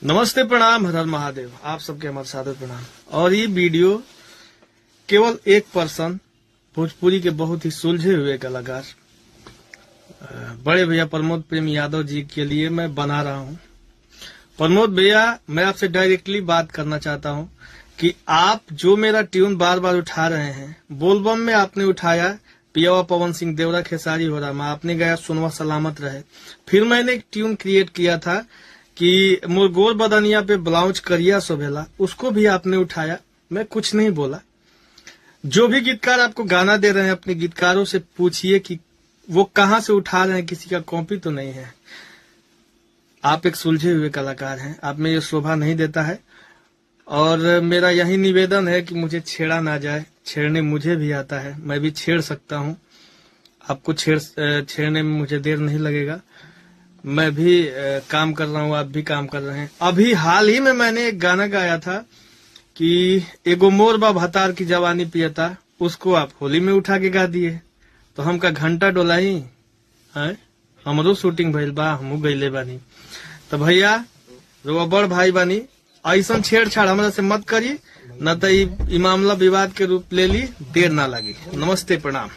नमस्ते, प्रणाम, हर हर महादेव। आप सबके हमारे सादर प्रणाम। और ये वीडियो केवल एक पर्सन, भोजपुरी के बहुत ही सुलझे हुए कलाकार बड़े भैया प्रमोद प्रेम यादव जी के लिए मैं बना रहा हूँ। प्रमोद भैया, मैं आपसे डायरेक्टली बात करना चाहता हूँ कि आप जो मेरा ट्यून बार बार उठा रहे हैं, बोलबम में आपने उठाया पियावा पवन सिंह देवरा खेसारी हो रहा, आपने गाया सुनवा सलामत रहे। फिर मैंने एक ट्यून क्रिएट किया था कि मोर गोर बदनिया पे ब्लाउज करिया सोभेला, उसको भी आपने उठाया। मैं कुछ नहीं बोला। जो भी गीतकार आपको गाना दे रहे हैं, अपने गीतकारों से पूछिए कि वो कहाँ से उठा रहे हैं, किसी का कॉपी तो नहीं है। आप एक सुलझे हुए कलाकार हैं, आप में ये शोभा नहीं देता है। और मेरा यही निवेदन है कि मुझे छेड़ा ना जाए। छेड़ने मुझे भी आता है, मैं भी छेड़ सकता हूँ। आपको छेड़ने में मुझे देर नहीं लगेगा। मैं भी काम कर रहा हूँ, आप भी काम कर रहे हैं। अभी हाल ही में मैंने एक गाना गाया था कि एगो मोर बा भतार की जवानी पियता, उसको आप होली में उठा के गा दिए। तो हमका घंटा डोलाई है, हमरो शूटिंग भइल बा, हमू गईले बानी। तो भैया जो बड़ भाई बानी, ऐसा छेड़छाड़ हमरा से मत करी, न तो ई मामला विवाद के रूप ले ली, देर ना लगी। नमस्ते, प्रणाम।